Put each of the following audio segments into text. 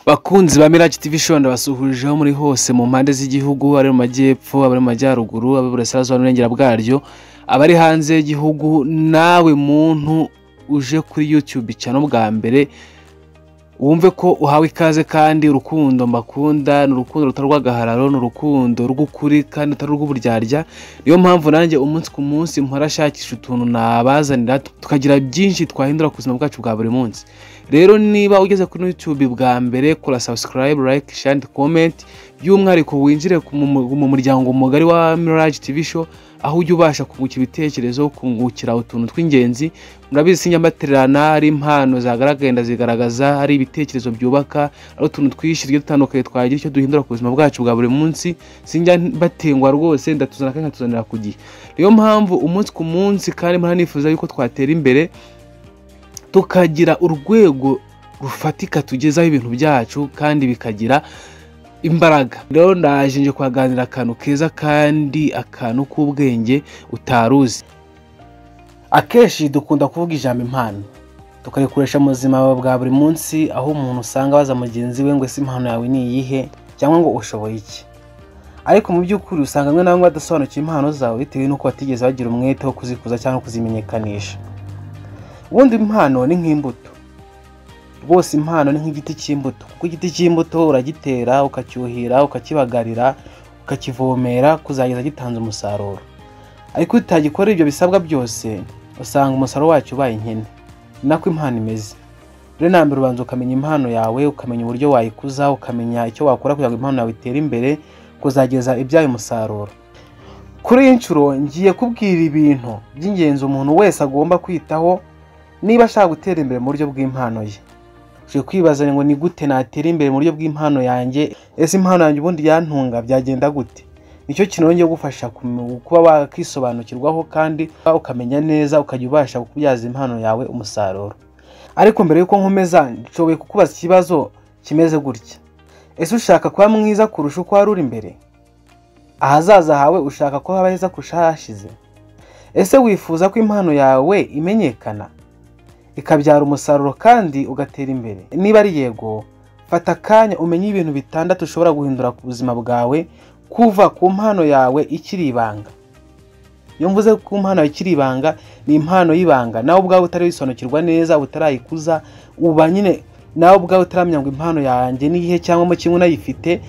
Bakunzi ba Mirage TV Show ndabasuhurijeho muri hose mu mpande z'igihugu, ari mu majyepfo, abari mu majyaruguru, abiburasirazuba n'urengera bwaryo, abari hanze y'igihugu. Nawe muntu uje kuri YouTube channel bwa mbere, wumve ko uhawe ikaze kandi urukundo mbakunda n'urukundo rutarwagahararo, n'urukundo rw'ukuri kandi utarw'uburyarya. Niyo mpamvu nanjye umunsi ku munsi mpora shakisha utuntu nabazanira tukagira byinshi twahindura ku buzima bwacu bwa buri munsi. Rero niba ugeze kuri YouTube bwa mbere, kora subscribe, like, share and comment, by'umwihariko winjire mu muryango mugari wa Mirage TV Show, aho ujya ubasha kunguka ibitekerezo, kungukira utuntu tw'ingenzi. Murabizi sinyamaterana ari impano zagaragenda zigaragaza, ari ibitekerezo byubaka, ari utuntu twishirye dutandukanye twagira icyo duhindura ku buzima bwacu bwa buri munsi. Sinjya batengwa rwose, ndatuzana kandi nkatuzanira ku gihe. Niyo mpamvu umunsi ku munsi kandi mpanifuza yuko twatera imbere, tukagira urwego rufatika tugezaho ibintu byacu kandi bikagira imbaraga. Rero ndaje nje kwaganira akantu keza kandi akantu k'ubwenge utaruzi. Akeshi dukunda kuvuga ijambo impano, tukarikoresha mu buzima bwa buri munsi, aho umuntu usanga baza mugenzi we ngo ese impano yawe ni iyihe cyangwa ngo ushoboye iki. Ariko mu by'ukuri usanga mwe namwe badasobanukiwe impano zawe bitewe n'uko batigeze bagira umwete wo kuzikuza cyangwa kuzimenyekanisha. Ubundi impano ni nk'imbuto. Rwose impano ni nk'igiti cy'imbuto. Kuko igiti cy'imbuto uragitera, ukacyuhira, ukakibagarira, ukakivomera kuzageza gitanze umusaruro. Ariko utagikora ibyo bisabwa byose, usanga umusaruro wacyo ubaye nkene. Nako impano imeze. Rero nambere ubanza ukamenya impano yawe, ukamenya uburyo wayikuza, ukamenya icyo wakora kugira ngo impano yawe itere imbere kuzageza ibyaye umusaruro. Kuri inshuro ngiye kubwira ibintu by'ingenzi umuntu wese agomba kwitaho niba ashaka gutera imbere mu buryo bw'impano ye. Uje kwibaza ngo ni gute natera imbere mu buryo bw'impano yanjye? Ese impano yanjye ubundi yantunga byagenda gute? Nicyo kintu ngiye gufasha kuba wakisobanukirwaho kandi ukamenya neza, ukajya ubasha kubyaza impano yawe umusaruro. Ariko mbere yuko nkomeza, nshoboye kukubaza ikibazo kimeze gutya: ese ushaka kuba mwiza kurusha uko wari uri imbere? Ahazaza hawe ushaka ko haba heza kurusha ahashize? Ese wifuza ko impano yawe imenyekana, ikabyara umusaruro kandi ugatera imbere? Niba ari yego, fata akanya umenye ibintu bitandatu ushobora guhindura ku buzima bwawe kuva ku mpano yawe ikiri ibanga. Iyo mvuze ku mpano yawe ikiri ibanga, ni impano y'ibanga nawe ubwawe utari wisobanukirwa neza, utarayikuza, uba nyine nawe ubwawe utaramenya ngo impano yanjye ni iyihe cyangwa mu kimwe unayifite,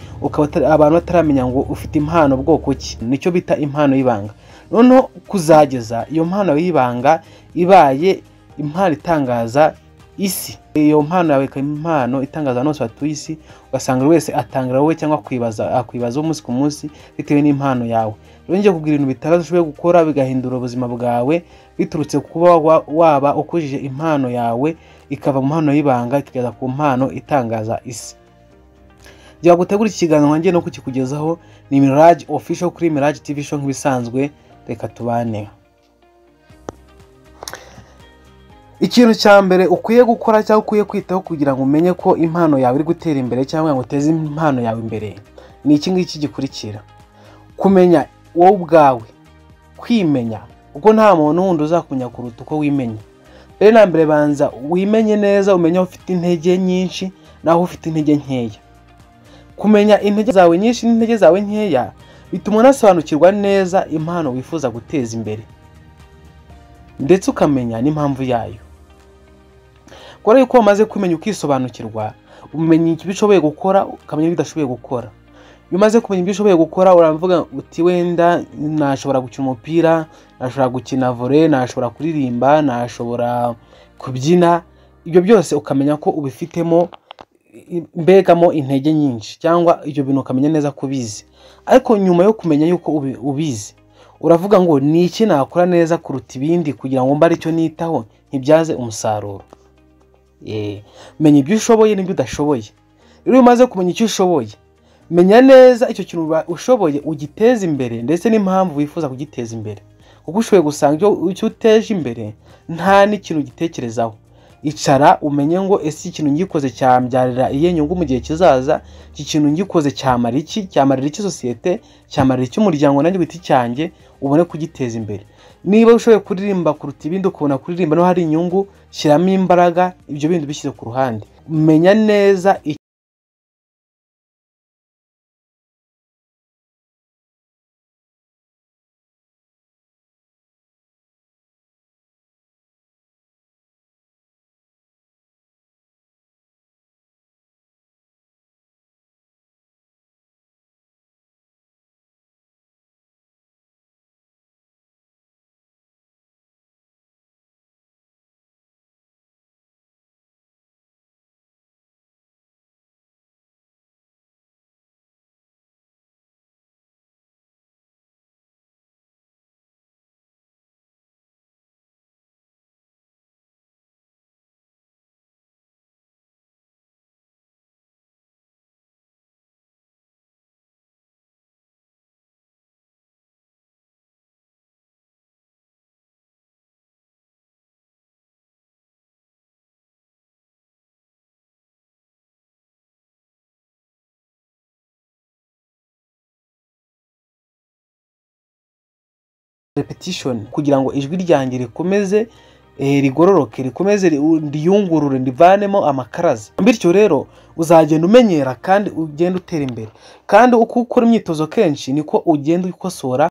abantu bataramenya ngo ufite impano bwoko ki. Nicyo bita impano y'ibanga. Noneho kuzageza iyo mpano y'ibanga ibaye impano itangaza isi. Iyo mpano yawe ikaba impano itangaza abantu bose batuye isi, ugasanga wese atangira wowe cyangwa akwibaza umunsi ku munsi bitewe n'impano yawe. Rero ngiye kubwira ibintu bitandatu ushoboye gukora bigahindura ubuzima bwawe biturutse kuba waba ukujije impano yawe ikava mu mpano y'ibanga ikageza ku mpano itangaza isi. Ngiye gutegura ikiganiro ngiye no kukikugezaho. Ni Mirage Official kuri Mirage TV Show nk'ibisanzwe. Reka tubane. Ikintu cya mbere ukwiye gukora cyangwa ukwiye kwitaho kugira ngo umenye ko impano yawe iri gutera imbere cyangwa ngo uteze impano yawe imbere, ni iki ngiki gikurikira: kumenya wowe ubwawe, kwimenya. Ubwo nta muntu wundi uzakunya kuruta uko wimenya. Rero nambere banza wimenye neza, umenya aho ufite intege nyinshi naho ufite intege nkeya. Kumenya intege zawe nyinshi n'intege zawe nkeya bituma unasobanukirwa neza impano wifuza guteza imbere, ndetse ukamenya n'impamvu yayo. Kora yuko wamaze kumenya ukisobanukirwa, umenya ibyo ushoboye gukora, ukamenya ibyo udashoboye gukora. Iyo umaze kumenya ibyo ushoboye gukora, uravuga uti wenda nashobora gukina umupira, nashobora gukina volley, nashobora kuririmba, nashobora kubyina. Ibyo byose ukamenya ko ubifitemo mbegamo intege nyinshi, cyangwa ibyo bintu ukamenya neza ko ubizi. Ariko nyuma yo kumenya yuko ubizi, uravuga ngo ni iki nakora neza kuruta ibindi kugira ngo mbe ari cyo nitaho nkibyaze umusaruro. Menya ibyo ushoboye n'ibyo udashoboye. Rero umaze kumenya icyo ushoboye, menya neza icyo kintu ushoboye ugiteza imbere, ndetse n'impamvu wifuza kugiteza imbere. Kuko ushoboye gusanga icyo uteje imbere nta n'ikintu gitekerezaho. Icara umenye ngo ese ikintu ngikoze cyambyarira iye nyungu mu gihe kizaza, iki kintu ngikoze cyamarira iki, cyamarira iki sosiyete, cyamarira iki umuryango nanjye biti cyanjye, ubone kugiteza imbere. Niba ushoboye kuririmba kuruta ibindi ukabona kuririmba no hari inyungu, shyiramo imbaraga, ibyo bindi bishyize ku ruhande. Menya neza repetition kugira ngo ijwi ryanjye rikomeze rigororoke, rikomeze riyungurure, ndivanemo amakaraza. Bityo rero uzagenda umenyera kandi ugenda utera imbere, kandi uko ukora imyitozo kenshi niko ugenda ukosora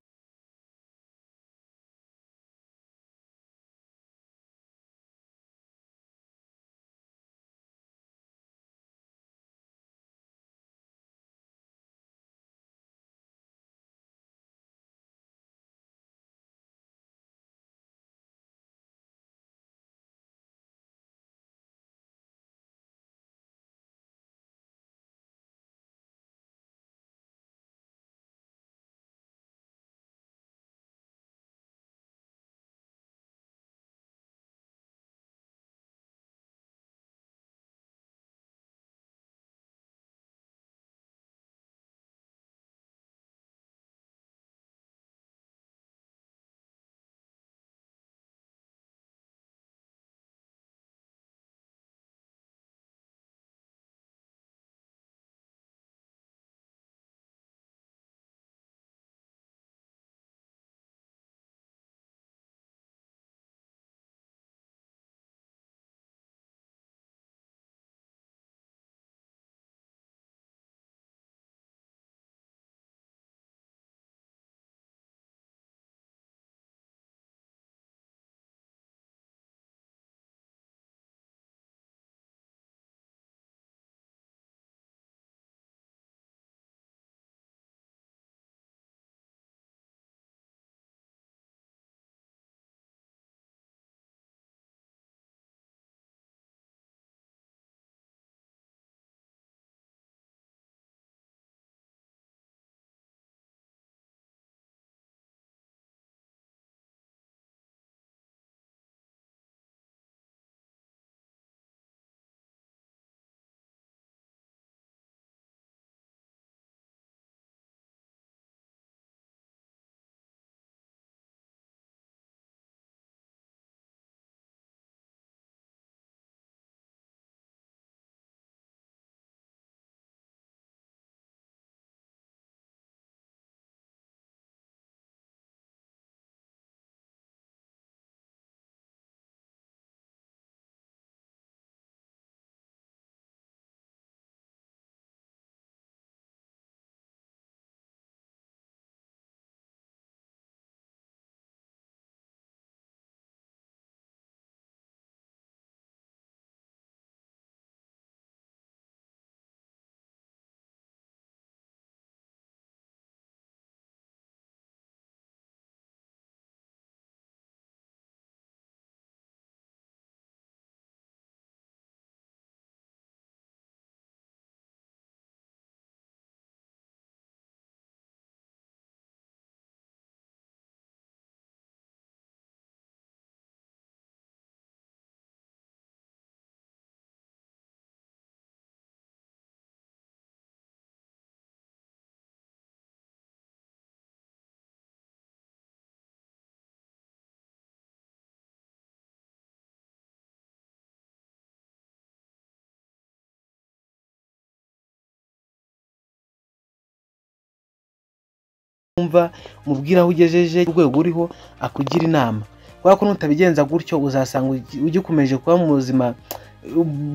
umva mubwira aho ugejeje urwego uriho akugira inama, kubera ko nutabigenza gutyo uzasanga ugikomeje kuba mu buzima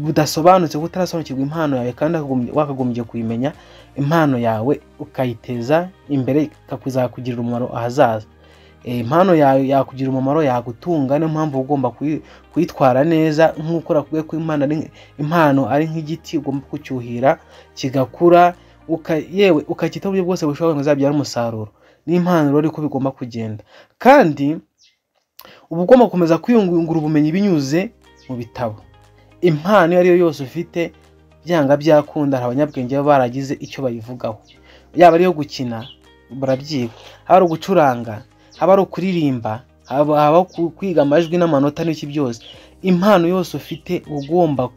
budasobanutse, butarasobanukirwa impano yawe kandi wakagombye kuyimenya impano yawe ukayiteza imbere, ikakuzakugirira umumaro ahazaza. Impano yawe yakugira umumaro, yagutunga, niyo mpamvu ugomba kuyitwara neza, nk'uko rakubwiye ko impano ari nk'igiti ugomba kucyuhira kigakura, yewe ukakitaho uburyo bwose bushoboka ngo uzabyara umusaruro. N'impano rero ko bigomba kugenda, kandi uba ugomba gukomeza kwiyungura ubumenyi binyuze mu bitabo. Impano iyo ari yo yose ufite byanga byakunda, hari abanyabwenge baba baragize icyo bayivugaho, yaba ari yo gukina barabyiga, haba ari ugucuranga, haba ari ukuririmba, haba kwiga amajwi n'amanota n'iki byose. Impano yose ufite ugomba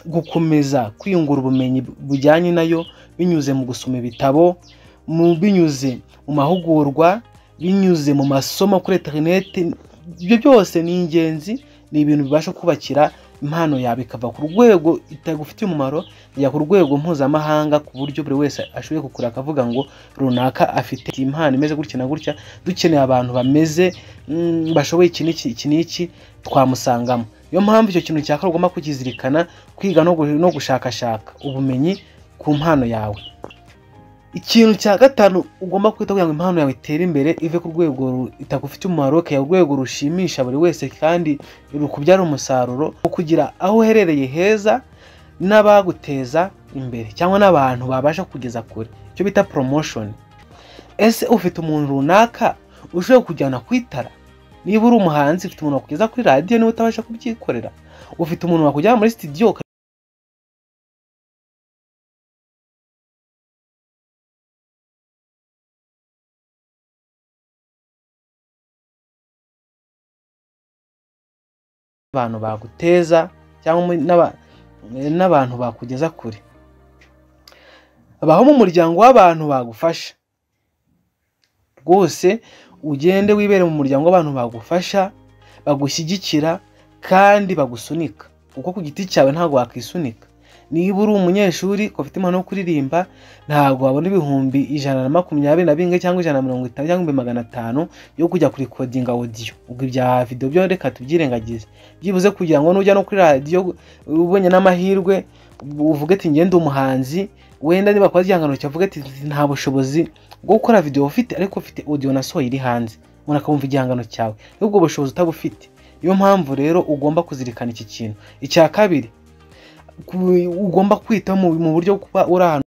gukomeza kwiyungura ubumenyi bujyanye nayo binyuze mu gusoma ibitabo, binyuze mu mahugurwa, binyuze mu masomo kuri internet. Ibyo byose ni ingenzi, ni ibintu bibasha kubakira impano yawe ikava ku rwego itagufitiye umumaro ya ku rwego mpuzamahanga, ku buryo buri wese ashoboye kukura akavuga ngo runaka afite impano imeze gutya na gutya, dukeneye abantu bameze bashoboye iki n'iki twamusangamo. Niyo mpamvu icyo kintu cyaka ugomba kukizirikana, kwiga no gushakashaka ubumenyi ku mpano yawe. Ikintu cya gatanu ugomba kwita kugira ngo impano yawe itere imbere, ive ku rwego itagufite umumaro ikajya ku rwego rushimisha buri wese kandi rukubyara umusaruro, kugira aho uherereye heza n'abaguteza imbere cyangwa n'abantu babasha kugeza kure, icyo bita promotion. Ese ufite umuntu runaka ushobora kujyana ku itara? Niba uri umuhanzi ufite umuntu wakugeza kuri radio niba utabasha kubyikorera, ufite umuntu wakujyana muri studio abantu baguteza cyangwa n'abantu bakugeza kure. Abaho mu muryango w'abantu bagufasha, rwose ugende wibere mu muryango w'abantu bagufasha, bagushyigikira kandi bagusunika, kuko ku giti cyawe ntabwo wakisunika. Niba uri umunyeshuri ufite impano yo kuririmba, ntabwo wabona ibihumbi 120 cyangwa 150 cyangwa 500 yo kujya kuri recording audio. Ubwo ibya video byo reka tubyirengagize, byibuze kugira ngo nujya no kuri radio ubonye n'amahirwe uvuge ati ngende umuhanzi, wenda niba kwazi igihangano cyavuga ati nta bushobozi bwo gukora video ufite, ariko ufite audio na so iri hanze, umuntu akumva igihangano cyawe, ubwo bushobozi utabufite. Niyo mpamvu rero ugomba kuzirikana iki kintu. Icya kabiri, ugomba kwita mu buryo kuba uri ahantu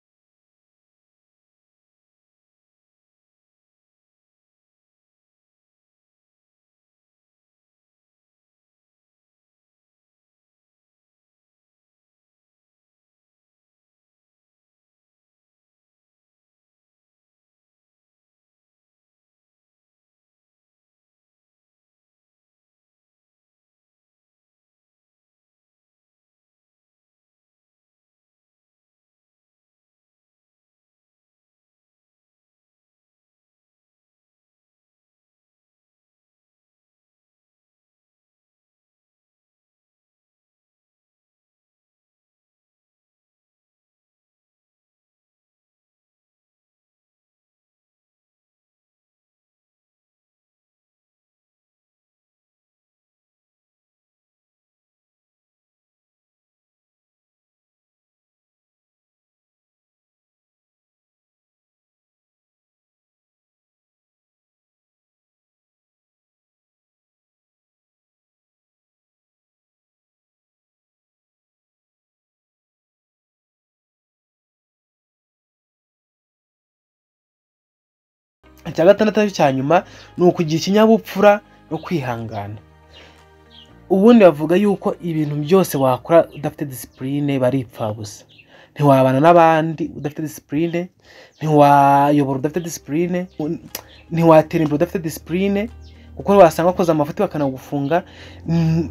icya gatandatu cya nyuma ni ukugira ikinyabupfura no kwihangana. Ubundi bavuga yuko ibintu byose wakora udafite discipline baripfa gusa. Ntiwabana n'abandi udafite discipline, ntiwayobora udafite discipline, ntiwatera imbere udafite discipline, kuko wasanga koza amafuti bakanagufunga.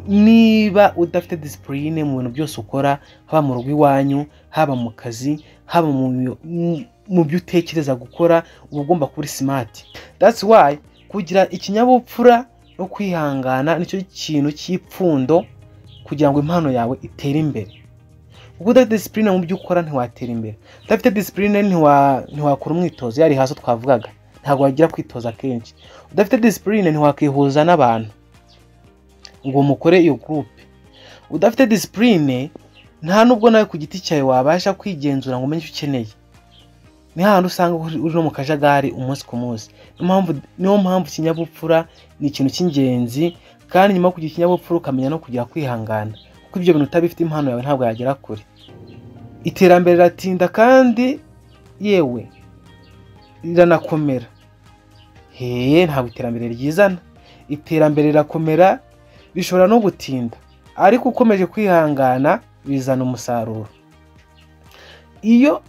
Niba udafite discipline mu bintu byose ukora, haba mu rugo iwanyu, haba mu kazi, haba mu byo utekereza gukora, uba ugomba kuba smart. That's why kugira ikinyabupfura no kwihangana nicyo kintu cy'ipfundo kugira ngo impano yawe itere imbere. Kuko udafite discipline mu byo ukora ntiwatera imbere. Udafite discipline ntiwakora umwitozo yari hasi twavugaga, ntabwo wagira kwitoza kenshi. Udafite discipline ntiwakwihuza n'abantu ngo mukore iyo group. Udafite discipline nta nubwo nawe ku giti cyawe wabasha kwigenzura ngo umenye icyo ukeneye. Ni hano usanga uri no mu kajagari umunsi ku munsi. Niyo mpamvu ikinyabupfura ni ikintu cy'ingenzi, kandi nyuma yo kugira ikinyabupfura ukamenya no kugira kwihangana, kuko ibyo bintu utabifite impano yawe ntabwo yagera kure. Iterambere riratinda kandi yewe riranakomera. Ntabwo iterambere ryizana. Iterambere rirakomera, bishobora no gutinda, ariko ukomeje kwihangana bizana umusaruro. Iyo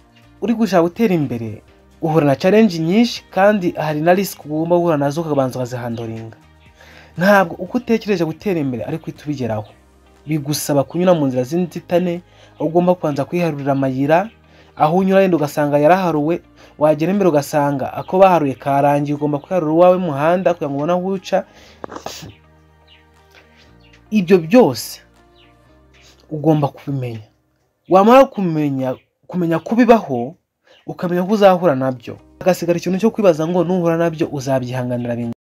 uri gushaka gutera imbere uhura na challenge nyinshi, kandi hari na risk ugomba guhura nazo ukabanza ukazihandoringa. Ntabwo uko utekereje gutera imbere ariko itubigeraho, bigusaba kunyura mu nzira z'inzitane, aho ugomba kubanza kwiharurira amayira. Aho unyura yenda ugasanga yaraharuwe, wagera imbere ugasanga ako baharuye karangiye, ugomba kwiharura uwawe muhanda kugira ngo ubone aho uca. Ibyo byose ugomba kubimenya. Wamara kumenya kubibaho, ukamenya ko uzahura nabyo, agasigara ikintu cyo kwibaza ngo nuhura nabyo uzabyihanganira bingana.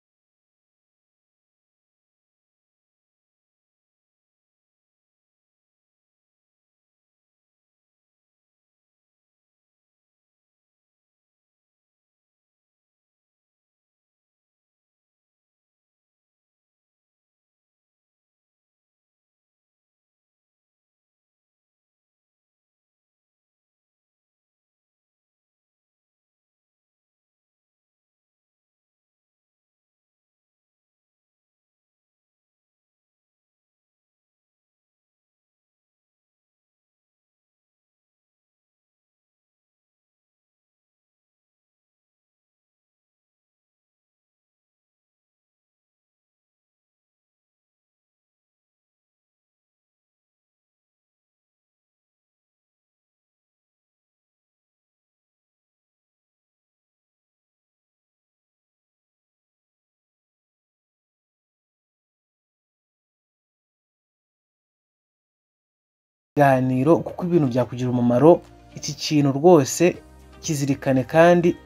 Ganiro kuko ibintu byakugira umumaro. Iki kintu rwose kizirikane kandi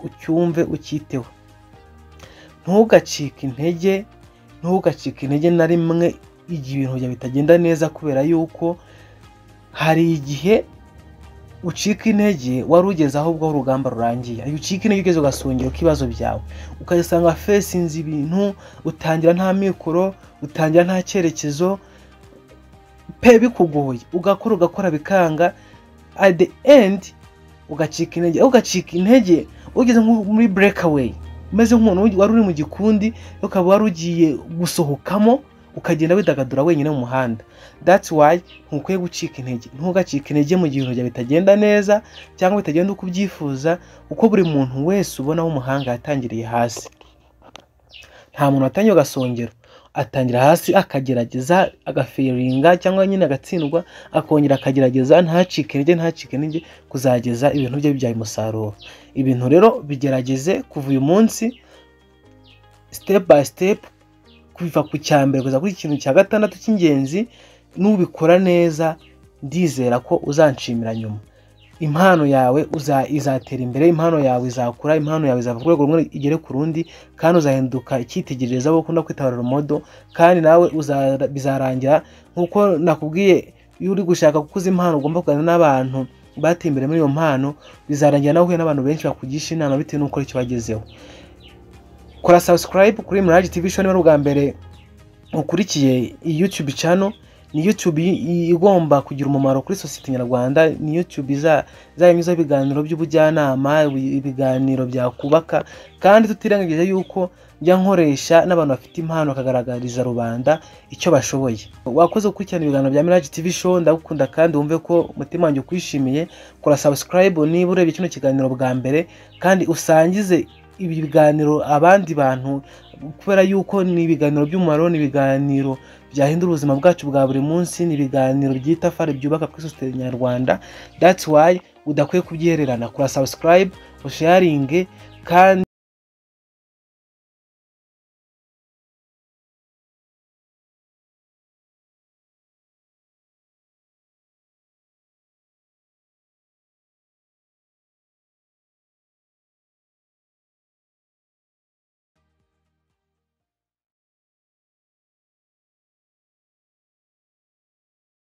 ucyumve ukiteho. Ntugacike intege na rimwe igihe ibintu byawe bitagenda neza, kubera yuko hari igihe ucika intege wari ugeze aho ubwo urugamba rurangiye. Iyo ucika intege ugeze ugasongera ikibazo byawe, ukayisanga fesinze ibintu, utangira nta mikoro, utangira nta cyerekezo, pe bikugoye, ugakora bikanga, at the end ugacika intege ugeze muri breakaway, umeze nk'umuntu wari uri mu gikundi ukaba wari ugiye gusohokamo, ukagenda widagadura wenyine mu muhanda. That's why ntukwiye gucika intege. Ntugacike intege mu gihe ibintu bitagenda neza cyangwa bitagenda uko ubyifuza, kuko buri muntu wese ubona w'umuhanga yatangiriye hasi. Nta muntu watangiye agasongero, atangira hasi akagerageza, agafailinga cyangwa nyine agatsindwa, akongera akagerageza, ntacike intege kuzageza ibintu bye byaye umusaruro. Ibintu rero bigerageze kuva uyu munsi, step by step, kuva ku cyambere kuza kuri ikintu cya gatandatu cy'ingenzi. Nubikora neza, ndizera ko uzanshimira nyuma. Impano yawe izatera imbere, impano yawe izakura, impano yawe izava ku rwego rumwe igere ku rundi, kandi uzahinduka icyitegererezo abo ukunda kwitabara modo, kandi nawe bizarangira nkuko nakubwiye. Iyo uri gushaka kukuza impano ugomba kuganira n'abantu bateye imbere muri iyo mpano, bizarangira nawe uhuye n'abantu benshi bakugisha inama bitewe n'uko icyo bagezeho. Kora subscribe kuri Mirage TV Show niba ubwa mbere ukurikiye iyi YouTube channel. Ni YouTube igomba kugira umumaro kuri society nyarwanda. Ni YouTube izanyuza ibiganiro by'ubujyanama, ibiganiro byakubaka, kandi tutirengagije yuko njya nkoresha n'abantu bafite impano akagaragariza rubanda icyo bashoboye. Wakoze gukurikirana ibiganiro bya Mirage TV Show, ndagukunda kandi wumve ko umutima wanjye ukwishimiye. Kora subscribe niba urebye kino kiganiro bwa mbere, kandi usangize ibi biganiro abandi bantu, kubera yuko ni ibiganiro by'umumaro, ni ibiganiro byahindura ubuzima bwacu bwa buri munsi, ni ibiganiro by'itafari byubaka kuri society nyarwanda. That's why udakwiye kubyihererana. Kora subscribe, usharinge, kandi